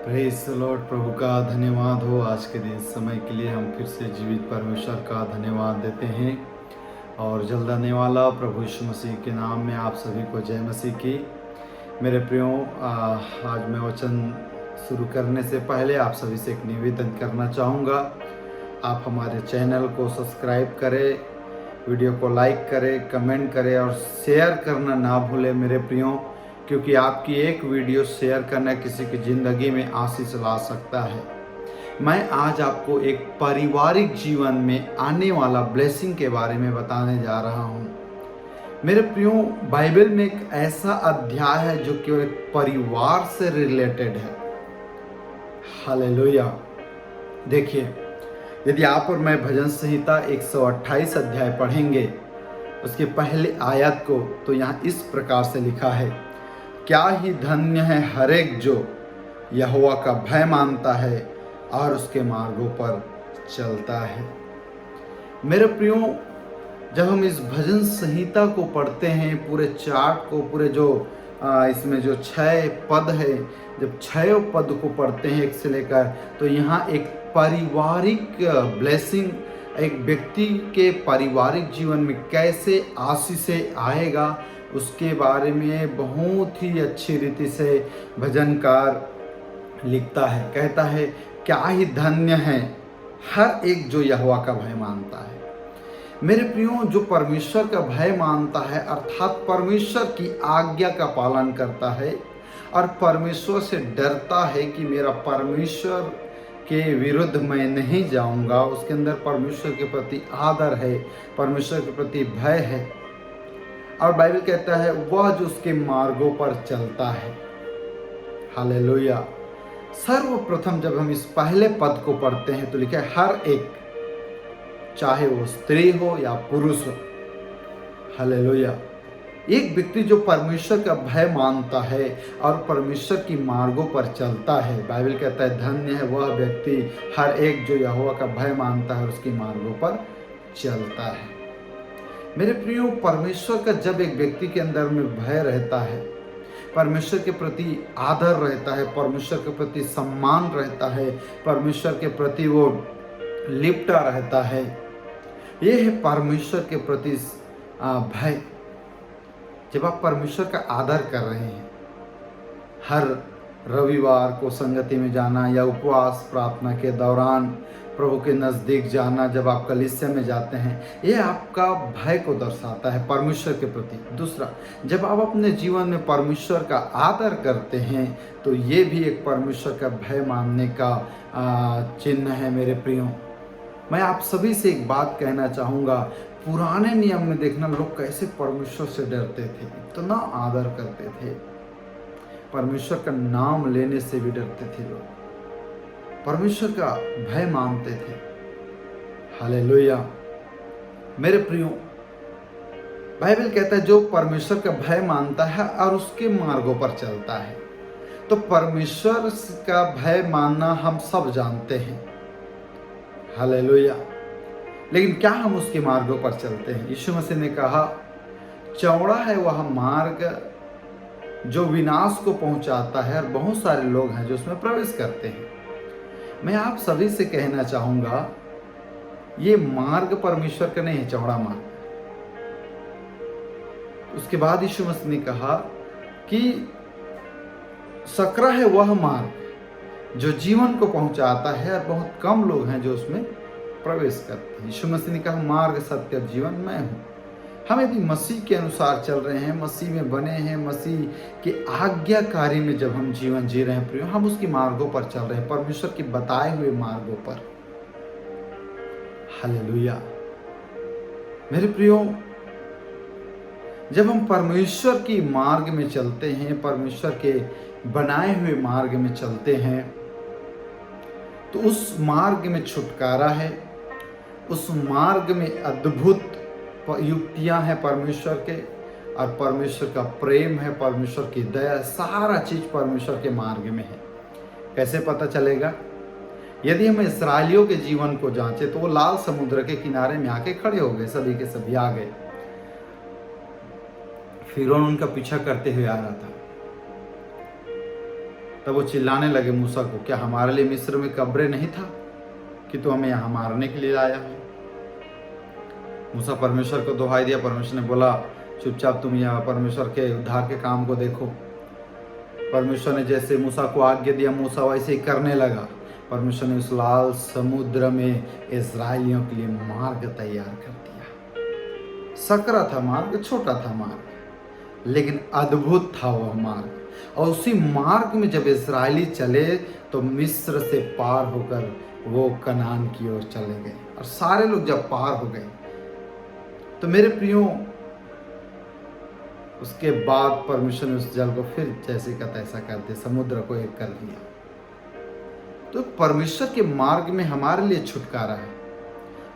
Praise the Lord. प्रभु का धन्यवाद हो आज के दिन समय के लिए। हम फिर से जीवित परमेश्वर का धन्यवाद देते हैं और जल्द आने वाला प्रभु यीशु मसीह के नाम में आप सभी को जय मसीह की। मेरे प्रियो, आज मैं वचन शुरू करने से पहले आप सभी से एक निवेदन करना चाहूँगा। आप हमारे चैनल को सब्सक्राइब करें, वीडियो को लाइक करें, कमेंट करें और शेयर करना ना भूलें मेरे प्रियो, क्योंकि आपकी एक वीडियो शेयर करना किसी की ज़िंदगी में आशीष ला सकता है। मैं आज आपको एक पारिवारिक जीवन में आने वाला ब्लेसिंग के बारे में बताने जा रहा हूँ। मेरे प्रियो, बाइबल में एक ऐसा अध्याय है जो केवल एक परिवार से रिलेटेड है। हालेलुया। देखिए, यदि आप और मैं भजन संहिता 128 अध्याय पढ़ेंगे, उसके पहले आयत को, तो यहाँ इस प्रकार से लिखा है, क्या ही धन्य है हर एक जो यहोवा का भय मानता है और उसके मार्गों पर चलता है। मेरे प्रियो, जब हम इस भजन संहिता को पढ़ते हैं, पूरे चार्ट को, पूरे जो इसमें जो 6 पद है, जब 6 पद को पढ़ते हैं एक से लेकर, तो यहाँ एक पारिवारिक ब्लेसिंग, एक व्यक्ति के पारिवारिक जीवन में कैसे आशीष आएगा उसके बारे में बहुत ही अच्छी रीति से भजनकार लिखता है। कहता है, क्या ही धन्य है हर एक जो यहोवा का भय मानता है। मेरे प्रियो, जो परमेश्वर का भय मानता है अर्थात परमेश्वर की आज्ञा का पालन करता है और परमेश्वर से डरता है कि मेरा परमेश्वर के विरुद्ध मैं नहीं जाऊंगा, उसके अंदर परमेश्वर के प्रति आदर है, परमेश्वर के प्रति भय है, और बाइबल कहता है वह जो उसके मार्गों पर चलता है। हालेलुया। सर्वप्रथम जब हम इस पहले पद को पढ़ते हैं तो लिखा है हर एक, चाहे वो स्त्री हो या पुरुष हो। हालेलुया। एक व्यक्ति जो परमेश्वर का भय मानता है और परमेश्वर की मार्गों पर चलता है, बाइबल कहता है धन्य है वह व्यक्ति हर एक जो यहोवा का भय मानता है और उसकी मार्गों पर चलता है। मेरे प्रियो, परमेश्वर का जब एक व्यक्ति के अंदर में भय रहता है, परमेश्वर के प्रति आदर रहता है, परमेश्वर के प्रति सम्मान रहता है, परमेश्वर के प्रति वो लिपटा रहता है, ये है परमेश्वर के प्रति भय। जब आप परमेश्वर का आदर कर रहे हैं, हर रविवार को संगति में जाना या उपवास प्रार्थना के दौरान प्रभु के नज़दीक जाना, जब आप कलीसिया में जाते हैं, ये आपका भय को दर्शाता है परमेश्वर के प्रति। दूसरा, जब आप अपने जीवन में परमेश्वर का आदर करते हैं तो ये भी एक परमेश्वर का भय मानने का चिन्ह है। मेरे प्रियो, मैं आप सभी से एक बात कहना चाहूँगा। पुराने नियम में देखना लोग कैसे परमेश्वर से डरते थे, इतना आदर करते थे, परमेश्वर का नाम लेने से भी डरते थे लोग, परमेश्वर का भय मानते थे। हालेलुया। मेरे प्रियो, बाइबल कहता है जो परमेश्वर का भय मानता है और उसके मार्गों पर चलता है। तो परमेश्वर का भय मानना हम सब जानते हैं। हालेलुया। लेकिन क्या हम उसके मार्गों पर चलते हैं? यीशु मसीह ने कहा, चौड़ा है वह मार्ग जो विनाश को पहुंचाता है और बहुत सारे लोग हैं जो उसमें प्रवेश करते हैं। मैं आप सभी से कहना चाहूँगा, ये मार्ग परमेश्वर का नहीं है, चौड़ा मार्ग। उसके बाद यीशु मसीह ने कहा कि सकरा है वह मार्ग जो जीवन को पहुंचाता है और बहुत कम लोग हैं जो उसमें प्रवेश करते हैं। यीशु मसीह ने कहा, मार्ग सत्य जीवन मैं हूँ। हम यदि मसीह के अनुसार चल रहे हैं, मसीह में बने हैं, मसीह के आज्ञाकारी में जब हम जीवन जी रहे हैं प्रियो, हम उसके मार्गों पर चल रहे हैं, परमेश्वर के बताए हुए मार्गों पर। हालेलुया। मेरे प्रियो, जब हम परमेश्वर की मार्ग में चलते हैं, परमेश्वर के बनाए हुए मार्ग में चलते हैं, तो उस मार्ग में छुटकारा है, उस मार्ग में अद्भुत युक्तियां हैं परमेश्वर के, और परमेश्वर का प्रेम है, परमेश्वर की दया, सारा चीज परमेश्वर के मार्ग में है। कैसे पता चलेगा? यदि हम इस्राएलियों के जीवन को जांचे तो वो लाल समुद्र के किनारे में आके खड़े हो गए, सभी के सभी आ गए। फिरौन उनका पीछा करते हुए आ रहा था। तब वो चिल्लाने लगे मूसा को, क्या हमारे लिए मिस्र में कब्र नहीं था कि तू हमें यहाँ मारने के लिए आया है? मूसा परमेश्वर को दुहाई दिया। परमेश्वर ने बोला, चुपचाप तुम यहाँ परमेश्वर के उद्धार के काम को देखो। परमेश्वर ने जैसे मूसा को आज्ञा दिया, मूसा वैसे ही करने लगा। परमेश्वर ने उस लाल समुद्र में इस्राएलियों के लिए मार्ग तैयार कर दिया। सकरा था मार्ग, छोटा था मार्ग, लेकिन अद्भुत था वह मार्ग। और उसी मार्ग में जब इस्राएली चले तो मिस्र से पार होकर वो कनान की ओर चले गए। और सारे लोग जब पार हो गए तो मेरे प्रियो, उसके बाद परमेश्वर ने उस जल को फिर जैसे का तैसा कर दिया, समुद्र को एक कर दिया। तो परमेश्वर के मार्ग में हमारे लिए छुटकारा है,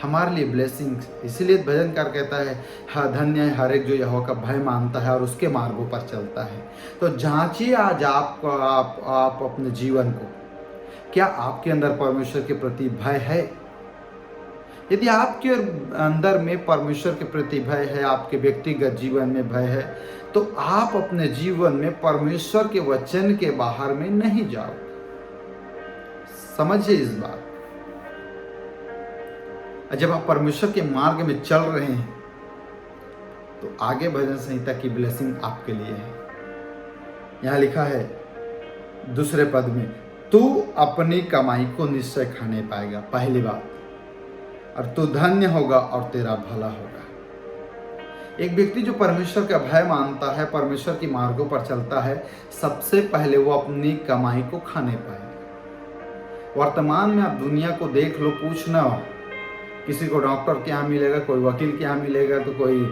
हमारे लिए ब्लेसिंग। इसीलिए भजनकार कहता है, हाँ धन्य है हर एक जो यहोवा का भय मानता है और उसके मार्गों पर चलता है। तो जांचिए आज आप अपने जीवन को, क्या आपके अंदर परमेश्वर के प्रति भय है? यदि आपके अंदर में परमेश्वर के प्रति भय है, आपके व्यक्तिगत जीवन में भय है, तो आप अपने जीवन में परमेश्वर के वचन के बाहर में नहीं जाओ। समझिए इस बात। जब आप परमेश्वर के मार्ग में चल रहे हैं तो आगे भजन संहिता की ब्लेसिंग आपके लिए है। यहां लिखा है दूसरे पद में, तू अपनी कमाई को निश्चय खाने पाएगा, पहली बात, और तू धन्य होगा और तेरा भला होगा। एक व्यक्ति जो परमेश्वर का भय मानता है, परमेश्वर की मार्गों पर चलता है, सबसे पहले वो अपनी कमाई को खाने पाएगा। वर्तमान में आप दुनिया को देख लो, पूछना, किसी को डॉक्टर के यहाँ मिलेगा, कोई वकील के यहाँ मिलेगा, तो कोई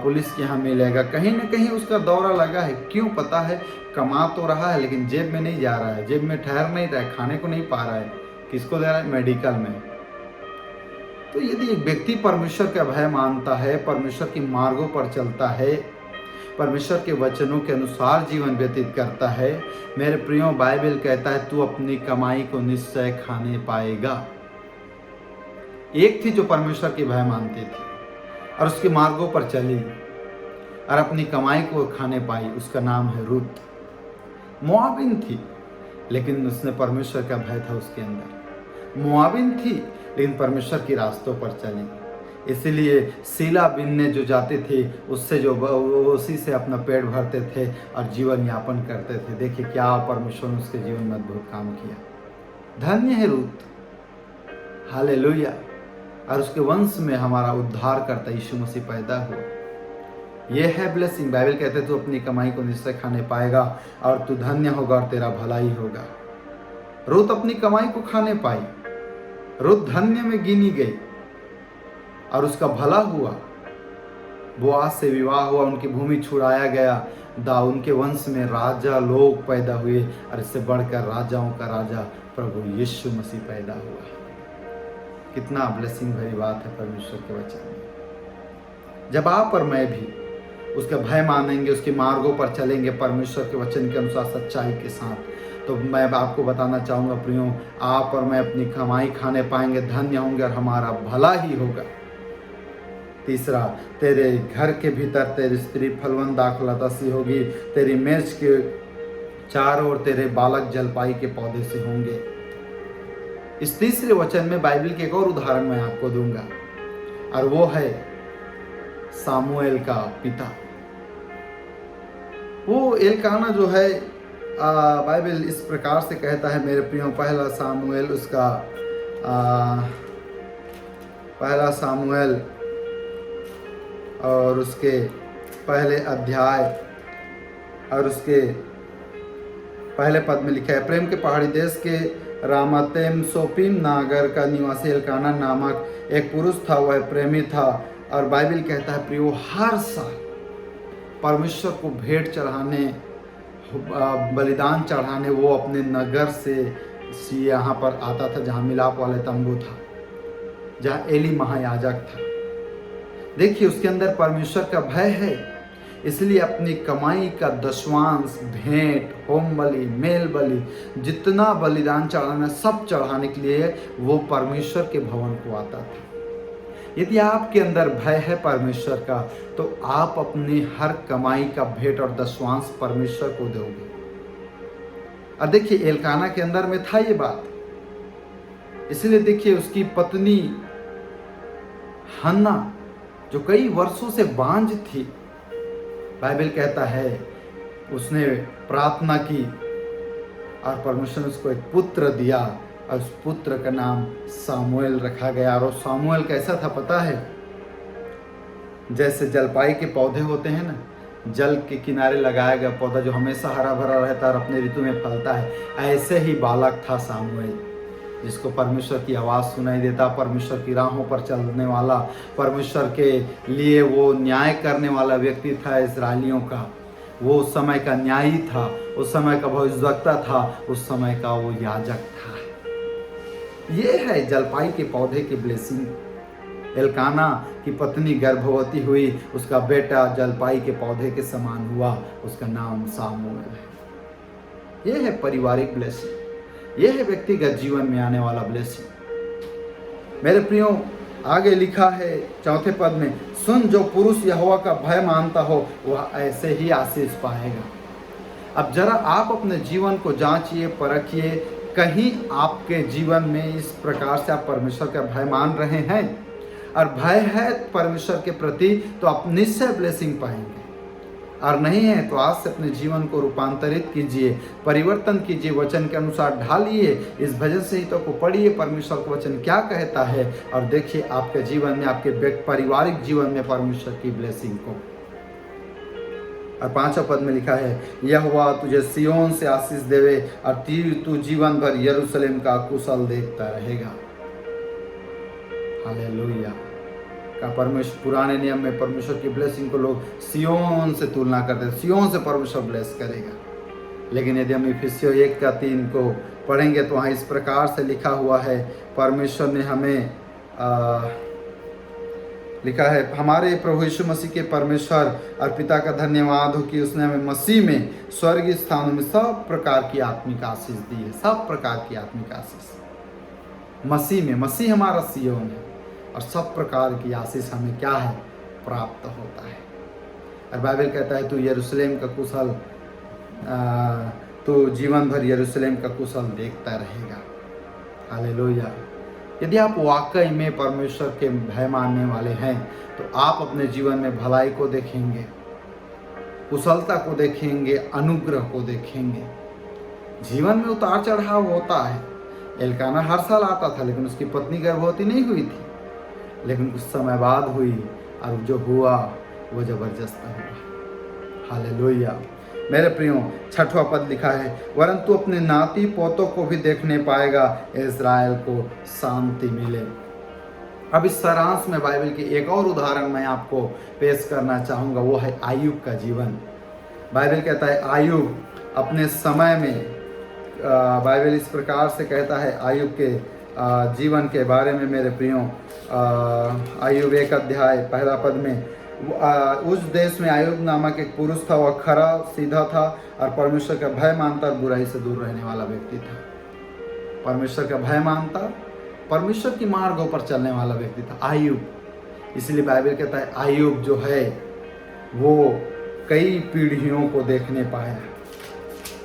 पुलिस के यहाँ मिलेगा, कहीं ना कहीं उसका दौरा लगा है। क्यों? पता है कमा तो रहा है लेकिन जेब में नहीं जा रहा है, जेब में ठहर नहीं रहा है, खाने को नहीं पा रहा है। किसको दे रहा है? मेडिकल में। तो यदि एक व्यक्ति परमेश्वर का भय मानता है, परमेश्वर की मार्गों पर चलता है, परमेश्वर के वचनों के अनुसार जीवन व्यतीत करता है, मेरे प्रियो, बाइबल कहता है तू अपनी कमाई को निश्चय खाने पाएगा। एक थी जो परमेश्वर की भय मानती थी और उसके मार्गों पर चली और अपनी कमाई को खाने पाई, उसका नाम है रूत। मोआबिन थी लेकिन उसने परमेश्वर का भय था उसके अंदर। मोआबिन थी लेकिन परमेश्वर की रास्तों पर चली। इसीलिए सीला बिनने जो जाते थे उससे जो उसी से अपना पेट भरते थे और जीवन यापन करते थे। देखिए क्या परमेश्वर ने उसके जीवन में अद्भुत काम किया। धन्य है रूत, हालेलुया। और उसके वंश में हमारा उद्धार करता यीशु मसीह पैदा हुआ। यह है ब्लेसिंग। बाइबल कहते तू अपनी कमाई को निश्चय खाने पाएगा और तू धन्य होगा और तेरा भलाई होगा। रूत अपनी कमाई को खाने पाई, रूत धन्य में गिनी गई और उसका भला हुआ। बोआज से विवाह हुआ, उनकी भूमि छुड़ाया गया, उनके वंश में राजा लोग पैदा हुए और इससे बढ़कर राजाओं का राजा प्रभु यीशु मसीह पैदा हुआ। कितना ब्लेसिंग भरी बात है परमेश्वर के वचन में। जब आप और मैं भी उसका भय मानेंगे, उसके मार्गों पर चलेंगे परमेश्वर के वचन के अनुसार सच्चाई के साथ, तो मैं आपको बताना चाहूँगा प्रियो, आप और मैं अपनी कमाई खाने पाएंगे, धन्य होंगे और हमारा भला ही होगा। तीसरा, तेरे घर के भीतर तेरी स्त्री फलवन दाखलता सी होगी, तेरी मेज के चारों ओर तेरे बालक जलपाई के पौधे से होंगे। इस तीसरे वचन में बाइबल के एक और उदाहरण मैं आपको दूंगा और वो है सामुएल का पिता। वो एलकाना जो है, बाइबल इस प्रकार से कहता है मेरे प्रियो, पहला सामुएल उसका पहला सामुएल और उसके पहले अध्याय और उसके पहले पद में लिखा है, प्रेम के पहाड़ी देश के रामतेम सोपीम नागर का निवासी एलकाना नामक एक पुरुष था, वह प्रेमी था। और बाइबल कहता है प्रियो, हर साल परमेश्वर को भेंट चढ़ाने, बलिदान चढ़ाने वो अपने नगर से यहाँ पर आता था जहाँ मिलाप वाले तंबू था, जहाँ एली महायाजक था। देखिए उसके अंदर परमेश्वर का भय है, इसलिए अपनी कमाई का दशवांश, भेंट, होम बलि, मेल बलि, जितना बलिदान चढ़ाना सब चढ़ाने के लिए वो परमेश्वर के भवन को आता था। यदि आपके अंदर भय है परमेश्वर का, तो आप अपनी हर कमाई का भेंट और दशवांश परमेश्वर को दोगे। और देखिए एलकाना के अंदर में था ये बात, इसलिए देखिए उसकी पत्नी हन्ना जो कई वर्षों से बांझ थी, बाइबल कहता है उसने प्रार्थना की और परमेश्वर ने उसको एक पुत्र दिया और उस पुत्र का नाम सामुएल रखा गया। और सामुएल कैसा था पता है? जैसे जलपाई के पौधे होते हैं ना, जल के किनारे लगाया गया पौधा जो हमेशा हरा भरा रहता है और अपने ऋतु में फलता है, ऐसे ही बालक था सामुएल, जिसको परमेश्वर की आवाज़ सुनाई देता, परमेश्वर की राहों पर चलने वाला, परमेश्वर के लिए वो न्याय करने वाला व्यक्ति था इस्राएलियों का। वो उस समय का न्यायी था, उस समय का भविष्यवक्ता था, उस समय का वो याजक था। ये है जलपाई के पौधे की ब्लेसिंग। एलकाना की पत्नी गर्भवती हुई, उसका बेटा जलपाई के पौधे के समान हुआ, उसका नाम सामुएल है। यह है पारिवारिक ब्लेसिंग, यह है व्यक्तिगत जीवन में आने वाला ब्लेसिंग। मेरे प्रियो, आगे लिखा है 4 पद में, सुन जो पुरुष यहोवा का भय मानता हो वह ऐसे ही आशीष पाएगा। अब जरा आप अपने जीवन को जांचिए, परखिए, कहीं आपके जीवन में इस प्रकार से आप परमेश्वर का भय मान रहे हैं और भय है परमेश्वर के प्रति, तो आप निश्चय ब्लेसिंग पाएंगे। और नहीं है तो आज से अपने जीवन को रूपांतरित कीजिए, परिवर्तन कीजिए, वचन के अनुसार ढालिए, इस भजन संहिता को पढ़िए, परमेश्वर का वचन क्या कहता है, और देखिए आपके जीवन में, आपके पारिवारिक जीवन में परमेश्वर की ब्लेसिंग को। और 5वां पद में लिखा है, यहोवा तुझे सिय्योन से आशीष देवे और तू जीवन भर यरूशलेम का कुशल देखता रहेगा। हालेलुया। का परमेश्वर, पुराने नियम में परमेश्वर की ब्लेसिंग को लोग सिय्योन से तुलना करते हैं, सिय्योन से परमेश्वर ब्लेस करेगा। लेकिन यदि हम इफिसियों 1:3 को पढ़ेंगे तो वहाँ इस प्रकार से लिखा हुआ है, परमेश्वर ने हमें लिखा है, हमारे प्रभु यीशु मसीह के परमेश्वर और पिता का धन्यवाद हो कि उसने हमें मसीह में स्वर्गीय स्थानों में सब प्रकार की आत्मिक आशीष दी है। सब प्रकार की आत्मिक आशीष मसीह में, मसीह हमारा सिय्योन है और सब प्रकार की आशीष हमें क्या है? प्राप्त होता है। और बाइबल कहता है तू यरूशलेम का कुशल, तू जीवन भर यरूशलेम का कुशल देखता रहेगा। हालेलुया। यदि आप वाकई में परमेश्वर के भय मानने वाले हैं तो आप अपने जीवन में भलाई को देखेंगे, कुशलता को देखेंगे, अनुग्रह को देखेंगे। जीवन में उतार चढ़ाव होता है। एलकाना हर साल आता था, लेकिन उसकी पत्नी गर्भवती नहीं हुई थी, लेकिन कुछ समय बाद हुई और जो हुआ वो जबरदस्त हुआ। हालेलुया। मेरे प्रियो, 6वां पद लिखा है, वरन तू अपने नाती पोतों को भी देखने पाएगा, इज़राइल को शांति मिले। अब इस सारांश में बाइबल की एक और उदाहरण मैं आपको पेश करना चाहूँगा, वो है आयुब का जीवन। बाइबल कहता है आयुब अपने समय में, बाइबल इस प्रकार से कहता है आयुब के जीवन के बारे में। मेरे प्रियो, आयुब 1:1 पद में, उस देश में आयुब नामक एक पुरुष था, वह खरा सीधा था और परमेश्वर का भय मानता और बुराई से दूर रहने वाला व्यक्ति था। परमेश्वर का भय मानता, परमेश्वर की मार्गों पर चलने वाला व्यक्ति था आयुब। इसलिए बाइबल कहता है आयुब जो है वो कई पीढ़ियों को देखने पाया।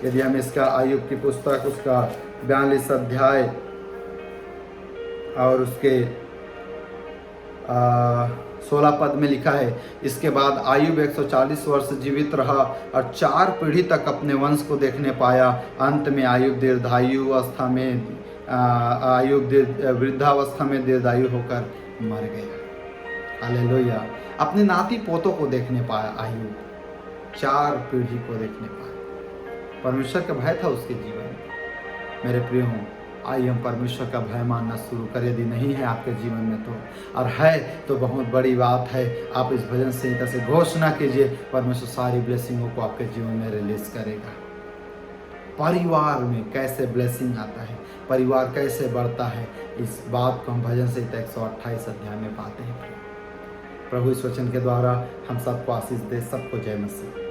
यदि हम इसका आयुब की पुस्तक, उसका 42 अध्याय और उसके 16 पद में लिखा है, इसके बाद आयुब 140 वर्ष जीवित रहा और 4 पीढ़ी तक अपने वंश को देखने पाया। अंत में आयुब दीर्घायु अवस्था में, वृद्धावस्था में दीर्घायु होकर मर गया। हालेलुया। अपने नाती पोतों को देखने पाया आयुब, 4 पीढ़ी को देखने पाया। परमेश्वर का भय था उसके जीवन में। मेरे प्रियो, आइए हम परमेश्वर का भय मानना शुरू करें। यदि नहीं है आपके जीवन में तो, और है तो बहुत बड़ी बात है। आप इस भजन संहिता से घोषणा कीजिए, परमेश्वर सारी ब्लेसिंगों को आपके जीवन में रिलीज करेगा। परिवार में कैसे ब्लेसिंग आता है, परिवार कैसे बढ़ता है, इस बात को हम भजन संहिता 128 अध्याय में पाते हैं। प्रभु इस वचन के द्वारा हम सबको आशीष दे। सबको जय मसीह।